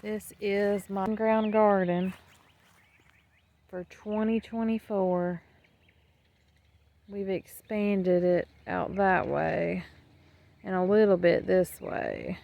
This is my ground garden for 2024. We've expanded it out that way and a little bit this way.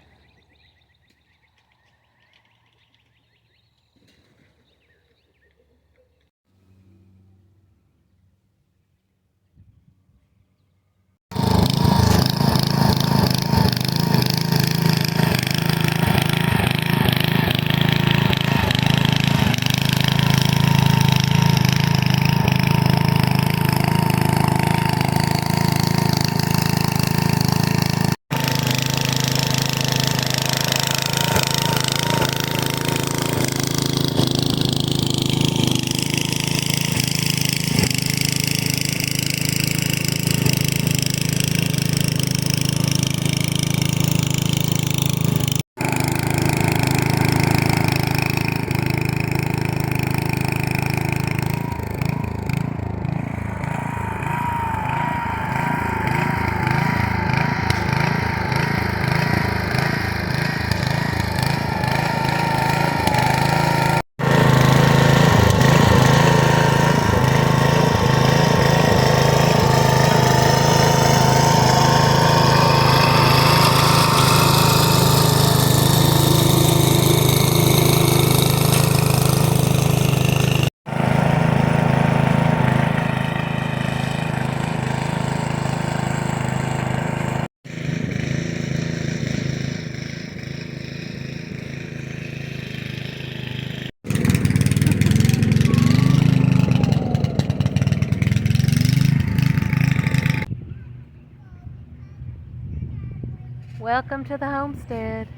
Welcome to the homestead.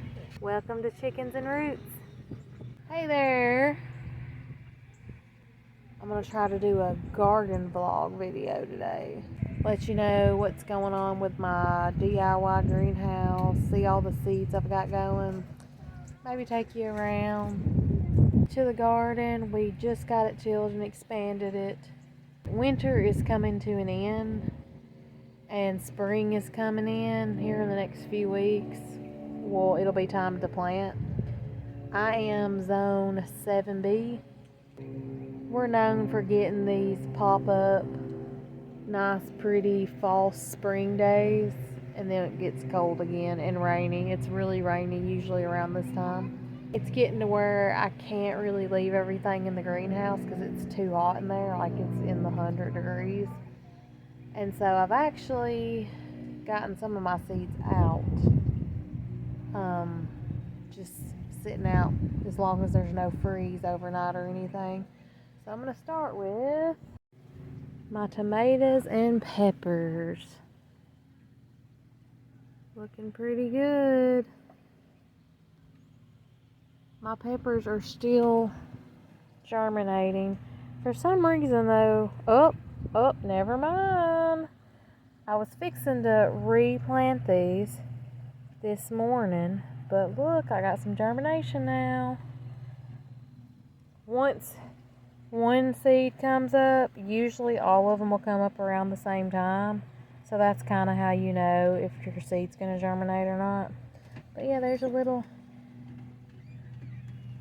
Welcome to Chickens and Roots. Hey there. I'm going to try to do a garden vlog video today. Let you know what's going on with my DIY greenhouse. See all the seeds I've got going. Maybe take you around to the garden. We just got it tilled and expanded it. Winter is coming to an end. And spring is coming in here in the next few weeks. Well, it'll be time to plant. I am zone 7B. We're known for getting these pop-up, nice, pretty fall spring days. And then it gets cold again and rainy. It's really rainy usually around this time. It's getting to where I can't really leave everything in the greenhouse because it's too hot in there. Like it's in the 100 degrees. And so I've actually gotten some of my seeds out, just sitting out as long as there's no freeze overnight or anything. So I'm going to start with my tomatoes and peppers. Looking pretty good. My peppers are still germinating. For some reason though, oh, never mind. I was fixing to replant these this morning, but look, I got some germination now. Once one seed comes up, usually all of them will come up around the same time. So that's kind of how you know if your seed's going to germinate or not. But yeah, there's a little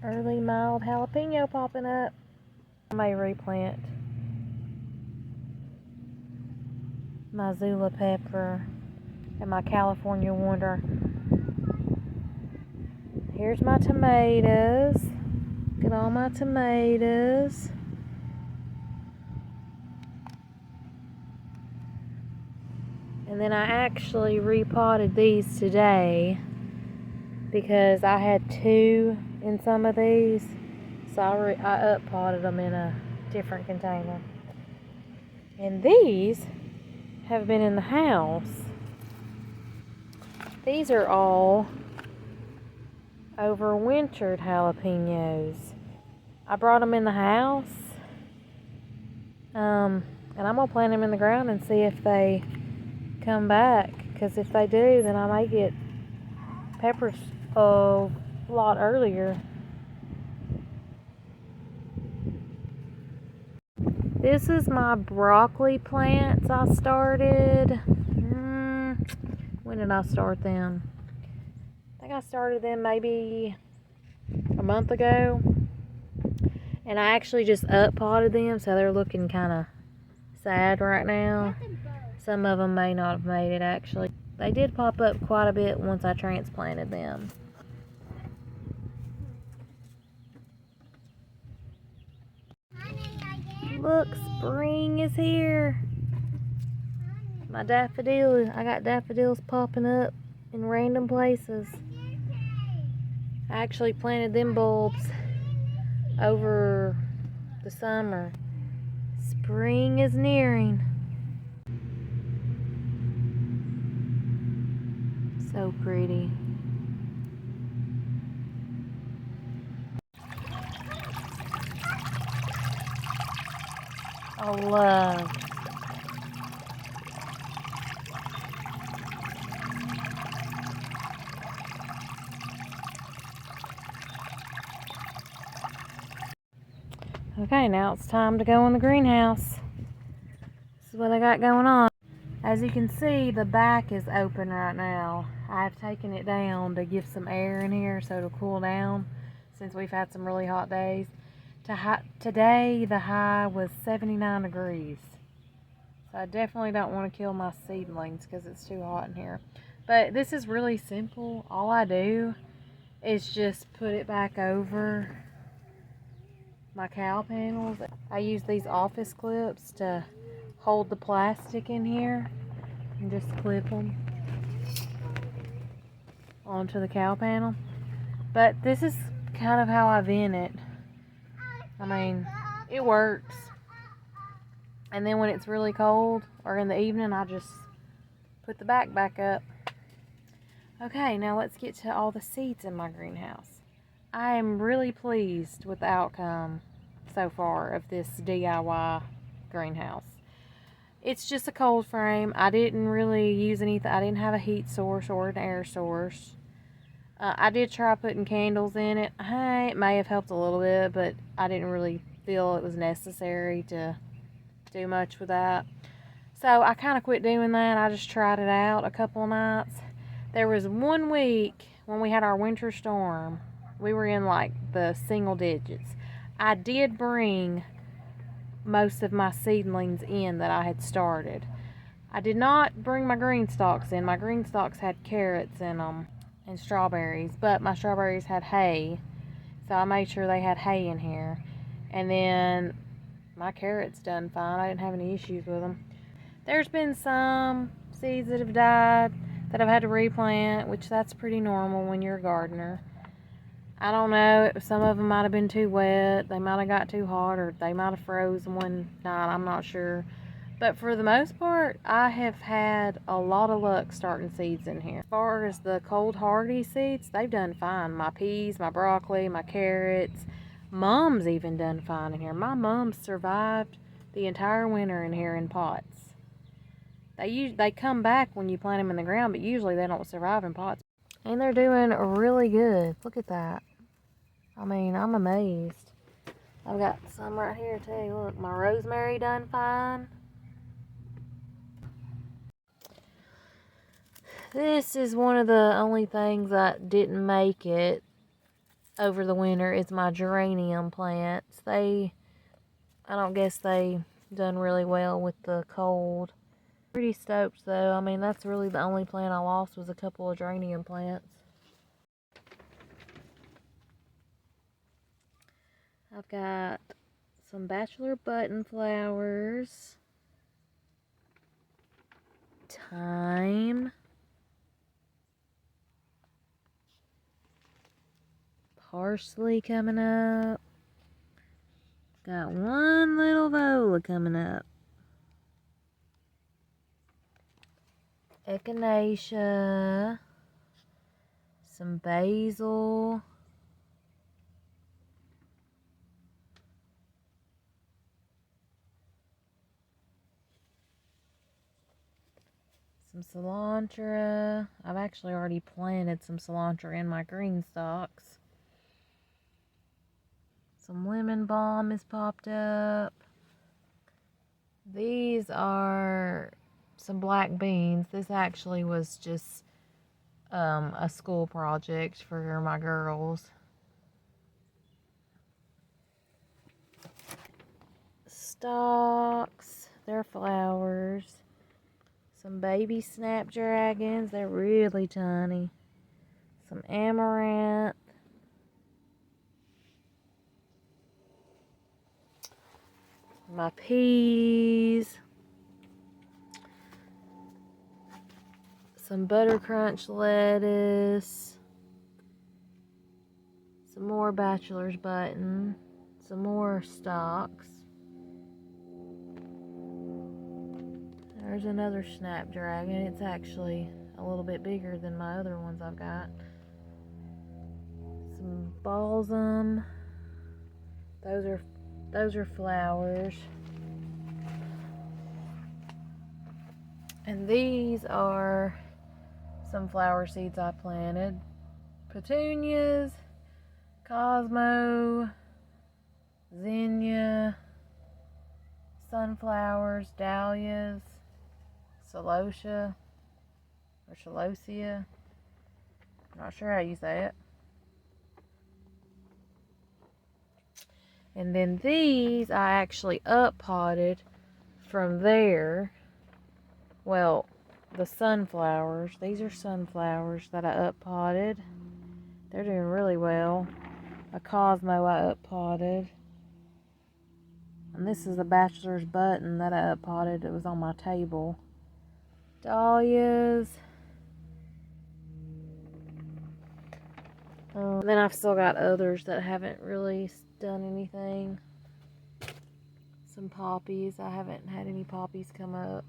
early mild jalapeno popping up. I may replant my Zula pepper and my California Wonder. Here's my tomatoes. Look at all my tomatoes. And then I actually repotted these today because I had two in some of these. So I up-potted them in a different container. And these have been in the house. These are all overwintered jalapenos. I brought them in the house. And I'm going to plant them in the ground and see if they come back. Because if they do, then I may get peppers a lot earlier. This is my broccoli plants I started. When did I start them? I think I started them maybe a a month ago. And I actually just up potted them, so they're looking kind of sad right now. Some of them may not have made it actually. They did pop up quite a bit once I transplanted them. Look, spring is here. My daffodil, I got daffodils popping up in random places. I actually planted them bulbs over the summer. Spring is nearing. So pretty. I love. Okay, now it's time to go in the greenhouse. This is what I got going on. As you can see, the back is open right now. I've taken it down to give some air in here so it'll cool down since we've had some really hot days. Today, the high was 79 degrees. So I definitely don't want to kill my seedlings because it's too hot in here. But this is really simple. All I do is just put it back over my cow panels. I use these office clips to hold the plastic in here and just clip them onto the cow panel. But this is kind of how I vent it. I mean, it works. And then when it's really cold or in the evening, I just put the back up. Okay, now let's get to all the seeds in my greenhouse. I am really pleased with the outcome so far of this DIY greenhouse. It's just a cold frame. I didn't really use anything. I didn't have a heat source or an air source. I did try putting candles in it. It may have helped a little bit, but I didn't really feel it was necessary to do much with that. So I kind of quit doing that. I just tried it out a couple of nights. There was 1 week when we had our winter storm. We were in like the single digits. I did bring most of my seedlings in that I had started. I did not bring my green stalks in. My green stalks had carrots in them and strawberries, but my strawberries had hay, so I made sure they had hay in here. And then my carrots done fine. I didn't have any issues with them. There's been some seeds that have died that I've had to replant, which that's pretty normal when you're a gardener. I don't know, some of them might have been too wet, they might have got too hot, or they might have frozen one night, I'm not sure. But for the most part, I have had a lot of luck starting seeds in here. As far as the cold hardy seeds, they've done fine. My peas, my broccoli, my carrots, Mom's even done fine in here. My mom survived the entire winter in here in pots. They come back when you plant them in the ground, but usually they don't survive in pots. And they're doing really good. Look at that. I mean, I'm amazed. I've got some right here too. Look, my rosemary done fine. This is one of the only things that didn't make it over the winter is my geranium plants. I don't guess they done really well with the cold. Pretty stoked though. I mean, that's really the only plant I lost was a couple of geranium plants. I've got some bachelor button flowers, thyme, parsley coming up. Got one little viola coming up. Echinacea, some basil, some cilantro. I've actually already planted some cilantro in my green stalks. Some lemon balm has popped up. These are some black beans. This actually was just a school project for my girls. stalks. They're flowers. Some baby snapdragons. They're really tiny. Some amaranth. My peas. Some butter crunch lettuce. Some more bachelor's button. Some more stalks. There's another snapdragon. It's actually a little bit bigger than my other ones I've got. Some balsam. Those are flowers. And these are some flower seeds I planted. Petunias, Cosmo, zinnia, sunflowers, dahlias, celosia or celosia. I'm not sure how you say it. And then these I actually up potted from there. Well, the sunflowers. These are sunflowers that I up potted. They're doing really well. A Cosmo I up potted. And this is a bachelor's button that I up potted. It was on my table. Dahlias. Then I've still got others that haven't really done anything. Some poppies. I haven't had any poppies come up.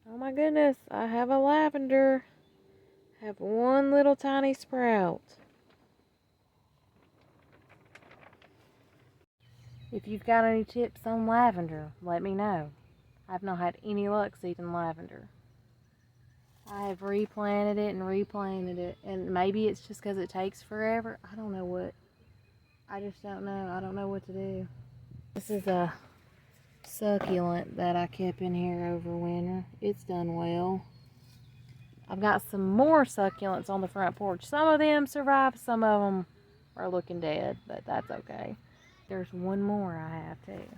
Oh my goodness, I have a lavender. I have one little tiny sprout. If you've got any tips on lavender, let me know. I've not had any luck seeding lavender. I have replanted it and replanted it, and maybe it's just because it takes forever. I don't know what. I just don't know. I don't know what to do. This is a succulent that I kept in here over winter. It's done well. I've got some more succulents on the front porch. Some of them survived, some of them are looking dead, but that's okay. There's one more I have too.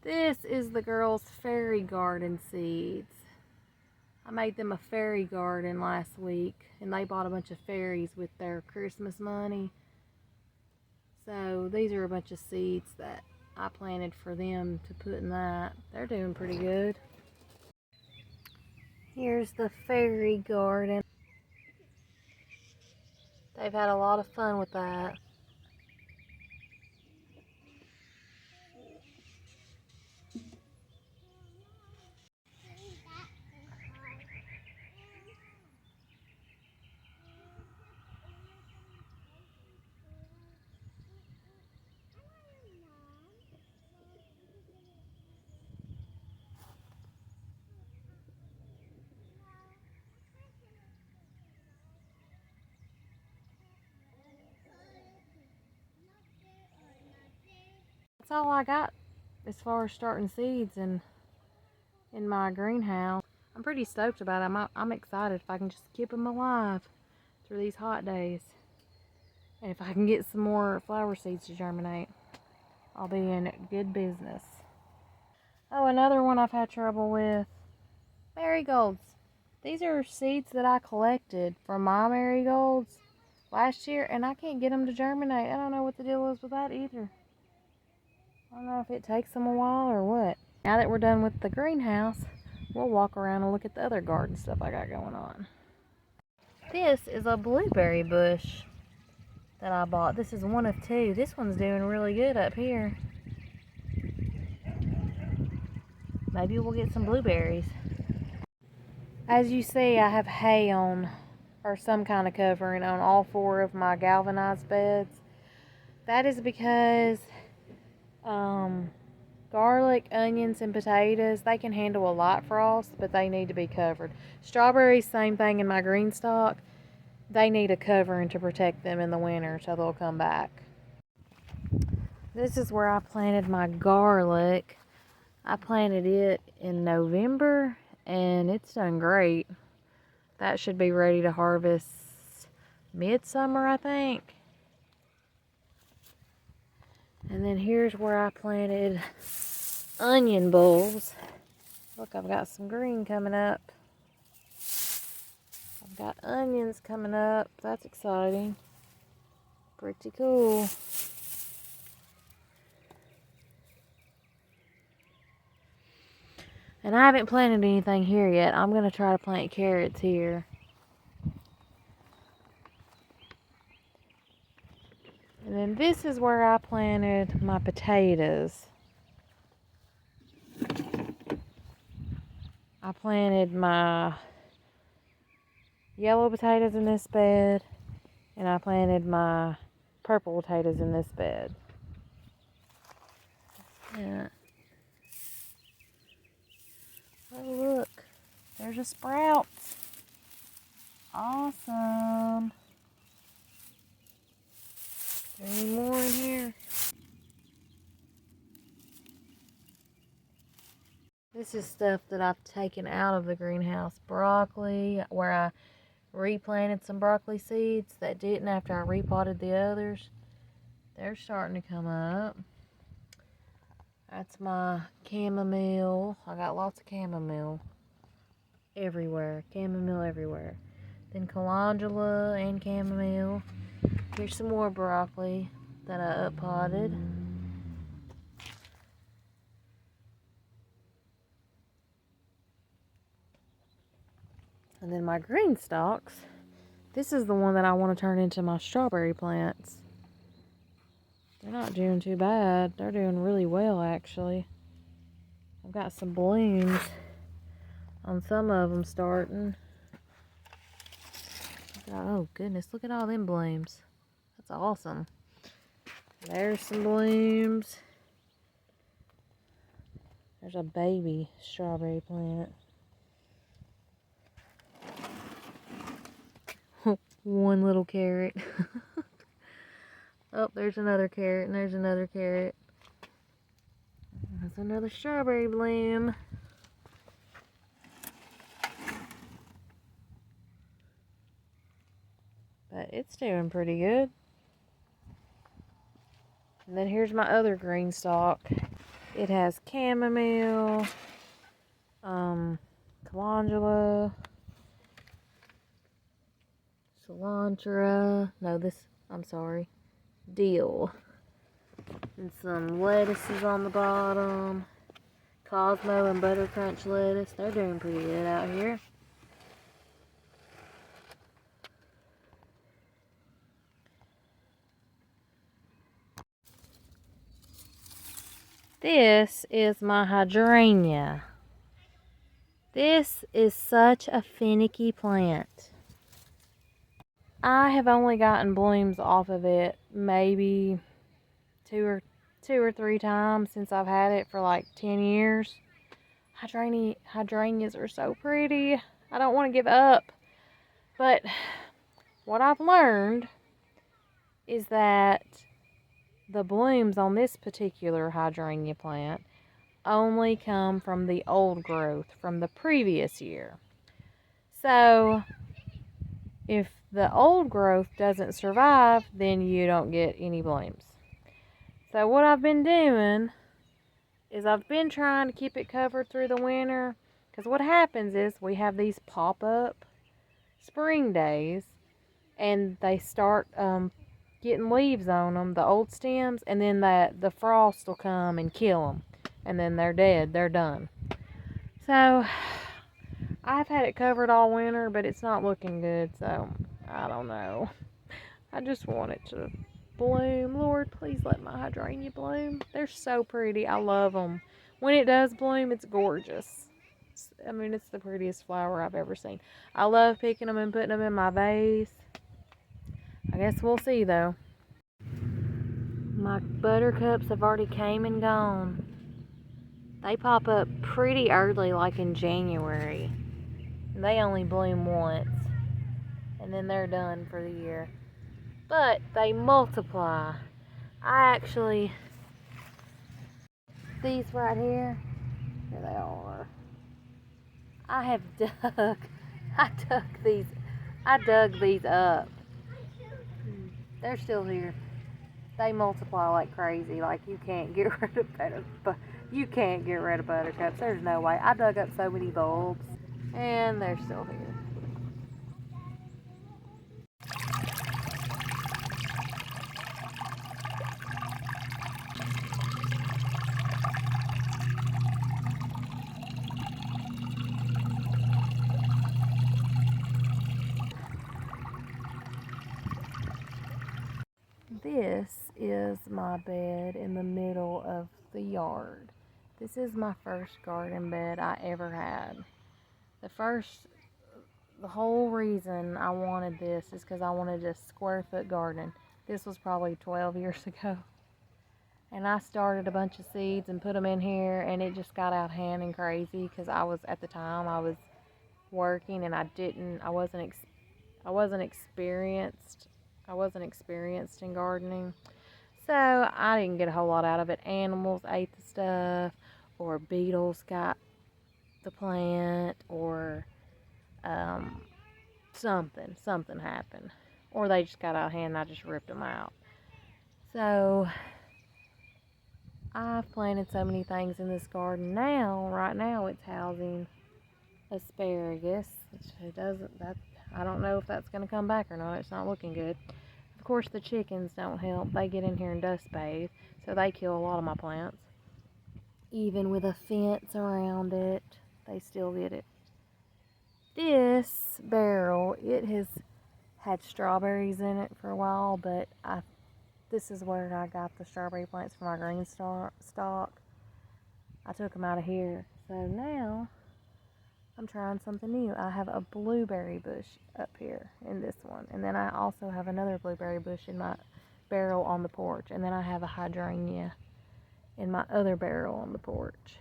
This is the girls' fairy garden seeds. I made them a fairy garden last week, and they bought a bunch of fairies with their Christmas money. So these are a bunch of seeds that I planted for them to put in that. They're doing pretty good. Here's the fairy garden. They've had a lot of fun with that. That's all I got as far as starting seeds in my greenhouse. I'm pretty stoked about them. I'm excited if I can just keep them alive through these hot days. And if I can get some more flower seeds to germinate, I'll be in good business. Oh, another one I've had trouble with. Marigolds. These are seeds that I collected from my marigolds last year, and I can't get them to germinate. I don't know what the deal is with that either. I don't know if it takes them a while or what. Now that we're done with the greenhouse, we'll walk around and look at the other garden stuff I got going on. This is a blueberry bush that I bought. This is one of two. This one's doing really good up here. Maybe we'll get some blueberries. As you see, I have hay on, or some kind of covering on all four of my galvanized beds. That is because garlic, onions, and potatoes, they can handle a lot frost, but they need to be covered. Strawberries, same thing in my green stock. They need a covering to protect them in the winter so they'll come back. This is where I planted my garlic. I planted it in November and it's done great. That should be ready to harvest midsummer, I think. And then here's where I planted onion bulbs. Look, I've got some green coming up. I've got onions coming up. That's exciting. Pretty cool. And I haven't planted anything here yet. I'm going to try to plant carrots here. And then this is where I planted my potatoes. I planted my yellow potatoes in this bed, and I planted my purple potatoes in this bed. Yeah. Oh, look. There's a sprout. Awesome. Is there any more in here? This is stuff that I've taken out of the greenhouse. Broccoli, where I replanted some broccoli seeds that didn't after I repotted the others. They're starting to come up. That's my chamomile. I got lots of chamomile everywhere. Chamomile everywhere. Then calendula and chamomile. Here's some more broccoli that I uppotted. And then my green stalks. This is the one that I want to turn into my strawberry plants. They're not doing too bad. They're doing really well, actually. I've got some blooms on some of them starting. Oh, goodness. Look at all them blooms. That's awesome. There's some blooms. There's a baby strawberry plant. One little carrot. Oh, there's another carrot, and there's another carrot. There's another strawberry bloom. But it's doing pretty good. And then here's my other green stalk. It has chamomile, calendula, cilantro, dill. And some lettuces on the bottom. Cosmo and Butter Crunch lettuce. They're doing pretty good out here. This is my hydrangea. This is such a finicky plant. I have only gotten blooms off of it maybe two or three times since I've had it for like 10 years. Hydrangeas are so pretty. I don't want to give up. But what I've learned is that the blooms on this particular hydrangea plant only come from the old growth from the previous year. So if the old growth doesn't survive, then you don't get any blooms. So what I've been doing is I've been trying to keep it covered through the winter, because what happens is we have these pop-up spring days, and they start getting leaves on them, the old stems, and then the frost will come and kill them, and then they're dead, they're done. So I've had it covered all winter, but it's not looking good, so I don't know. I just want it to bloom. Lord, please let my hydrangea bloom. They're so pretty. I love them. When it does bloom, it's gorgeous. It's the prettiest flower I've ever seen. I love picking them and putting them in my vase. I guess we'll see, though. My buttercups have already came and gone. They pop up pretty early, like in January. They only bloom once, and then they're done for the year. But they multiply. These right here they are. I dug these up. They're still here. they multiply like crazy. Like you can't get rid of buttercups. There's no way. I dug up so many bulbs, and they're still here. This is my bed in the middle of the yard. This is my first garden bed I ever had. The whole reason I wanted this is because I wanted a square foot garden. This was probably 12 years ago. And I started a bunch of seeds and put them in here, and it just got out of hand and crazy because at the time I was working, and I wasn't experienced in gardening, so I didn't get a whole lot out of it. Animals ate the stuff, or beetles got the plant, or something happened, or they just got out of hand and I just ripped them out. So I've planted so many things in this garden. Right now it's housing asparagus. I don't know if that's going to come back or not. It's not looking good. Of course, the chickens don't help. They get in here and dust bathe, so they kill a lot of my plants. Even with a fence around it, they still get it. This barrel, it has had strawberries in it for a while, but this is where I got the strawberry plants for my green stock. I took them out of here. So now I'm trying something new. I have a blueberry bush up here in this one. And then I also have another blueberry bush in my barrel on the porch. And then I have a hydrangea in my other barrel on the porch.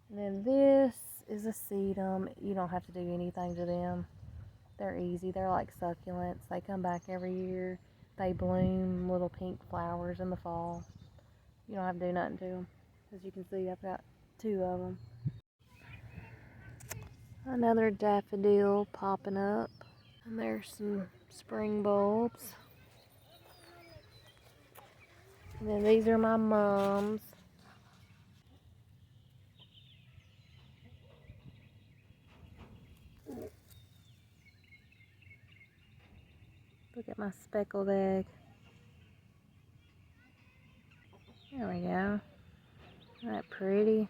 And then this is a sedum. You don't have to do anything to them. They're easy. They're like succulents. They come back every year. They bloom little pink flowers in the fall. You don't have to do nothing to them. As you can see, I've got 2 of them. Another daffodil popping up. And there's some spring bulbs. And then these are my mums. Look at my speckled egg. There we go. Isn't that pretty?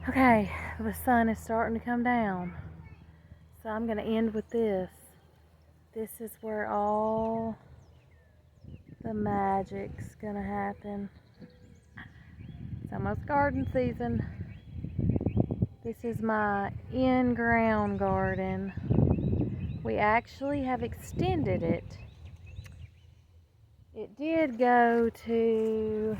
Okay, the sun is starting to come down, so I'm going to end with this. This is where all the magic's going to happen. It's almost garden season. This is my in-ground garden. We actually have extended it. It did go to...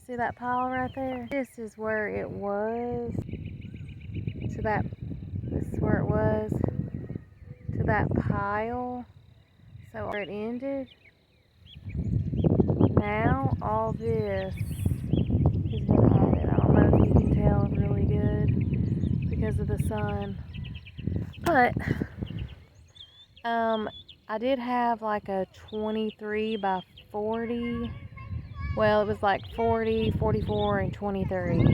See that pile right there? This is where it was. This is where it was. To that pile. So where it ended. Now all this has been added. I don't know if you can tell really good because of the sun. But I did have like a 23 by 40. Well, it was like 40, 44, and 23.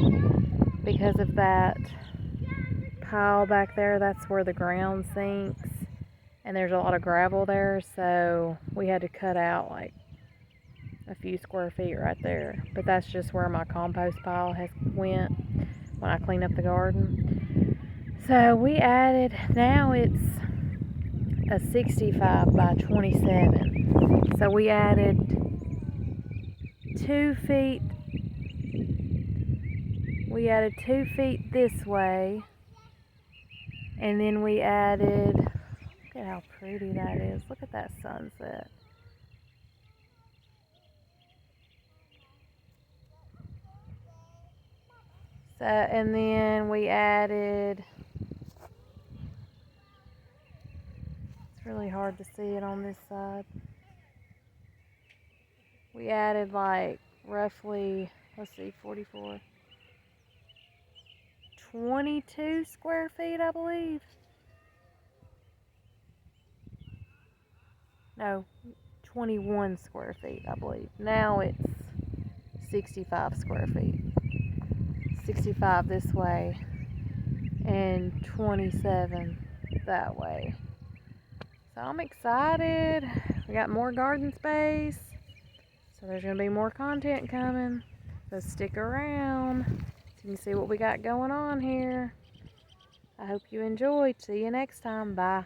Because of that pile back there, that's where the ground sinks. And there's a lot of gravel there, so we had to cut out like a few square feet right there. But that's just where my compost pile went when I cleaned up the garden. So we added, now it's a 65 by 27. So we added 2 feet We added 2 feet this way, and then we added, look at how pretty that is. Look at that sunset. So, and then we added, it's really hard to see it on this side. We added like roughly, let's see, 44, 22 square feet, I believe. No, 21 square feet, I believe. Now it's 65 square feet. 65 this way and 27 that way. So I'm excited. We got more garden space. So there's going to be more content coming. So stick around so you can see what we got going on here. I hope you enjoyed. See you next time. Bye.